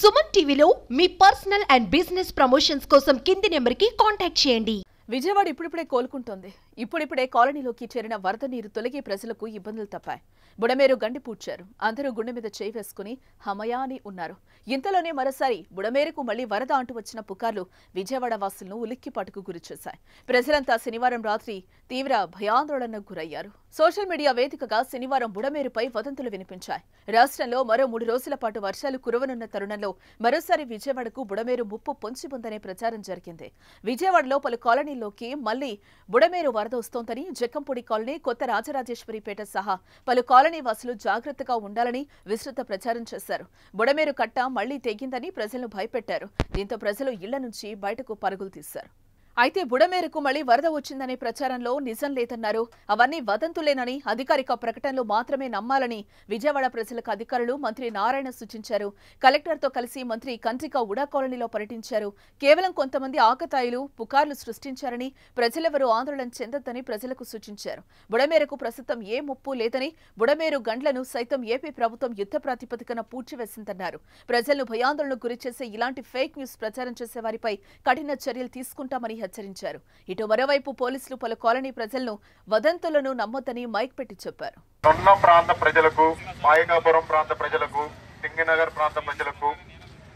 సుమన్ టీవీలో మీ personal and business promotions కోసం కింది నెంబర్కి కాంటాక్ట్ చేయండి. విజయవాడ ఇప్పుడిప్పుడే కోలుకుంటోంది. ఇప్పుడిప్పుడే కాలనీలోకి చేరిన వరద నీరు తొలగి ప్రజలకు ఇబ్బందులు తప్పాయి. బుడమేరు గండి పూడ్చారు. అందరూ గుండె మీద చేయి వేసుకుని హమయా అని ఉన్నారు. ఇంతలోనే మరోసారి బుడమేరుకు మళ్లీ వరద అంటూ వచ్చిన పుకార్లు విజయవాడ వాసులను ఉలిక్కిపాటుకు గురిచేశాయి. ప్రజలంతా శనివారం రాత్రి తీవ్ర భయాందోళనకు గురయ్యారు. సోషల్ మీడియా వేదికగా శనివారం బుడమేరుపై వదంతులు వినిపించాయి. రాష్ట్రంలో మరో 3 రోజుల పాటు వర్షాలు కురవనున్న తరుణంలో మరోసారి విజయవాడకు బుడమేరు ముప్పు పొంచి ఉందనే ప్రచారం జరిగింది. విజయవాడలో పలు కాలనీల్లోకి మళ్లీ బుడమేరు వరద వస్తోందని జక్కంపూడి కాలనీ, కొత్త రాజరాజేశ్వరిపేట సహా పలు కాలనీ వాసులు జాగ్రత్తగా ఉండాలని విస్తృత ప్రచారం చేశారు. బుడమేరు కట్ట మళ్లీ తెగిందని ప్రజలను భయపెట్టారు. దీంతో ప్రజలు ఇళ్ల నుంచి బయటకు పరుగులు తీశారు. అయితే బుడమేరుకు మళ్లీ వరద వచ్చిందనే ప్రచారంలో నిజం లేదన్నారు. అవన్నీ వదంతులేనని, అధికారిక ప్రకటనలు మాత్రమే నమ్మాలని విజయవాడ ప్రజలకు అధికారులు మంత్రి నారాయణ సూచించారు. కలెక్టర్తో కలిసి మంత్రి కంట్రిక ఉడా కాలనీలో పర్యటించారు. కేవలం కొంతమంది ఆకతాయిలు పుకార్లు సృష్టించారని, ప్రజలెవరూ ఆందోళన చెందొద్దని ప్రజలకు సూచించారు. బుడమేరుకు ప్రస్తుతం ఏ ముప్పు లేదని, బుడమేరు గండ్లను సైతం ఏపీ ప్రభుత్వం యుద్ధ ప్రాతిపదికన పూడ్చివేసిందన్నారు. ప్రజలను భయాందోళనకు గురిచేసే ఇలాంటి ఫేక్ న్యూస్ ప్రచారం చేసే వారిపై కఠిన చర్యలు తీసుకుంటామని హెచ్చరించారు. ఇటు మరోవైపు పోలీసులు పలు కాలనీ ప్రజలను వదంతులను నమ్మొద్దని మైక్ పెట్టి చెప్పారు. నొన్న ప్రాంత ప్రజలకు, మాయకాపురం ప్రాంత ప్రజలకు, సింగనగర్ ప్రాంత ప్రజలకు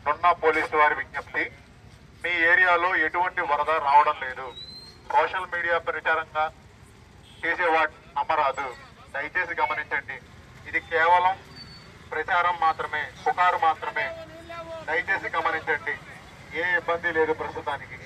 నొన్న పోలీసు వారి విజ్ఞప్తి, మీ ఏరియాలో ఎటువంటి వరద రావడం లేదు. సోషల్ మీడియా ప్రచారంగా చేసేవాడు నమ్మరాదు. దయచేసి గమనించండి. ఇది కేవలం ప్రచారం మాత్రమే, పుకారు మాత్రమే. దయచేసి గమనించండి. ఏ ఇబ్బంది లేదు ప్రస్తుతానికి.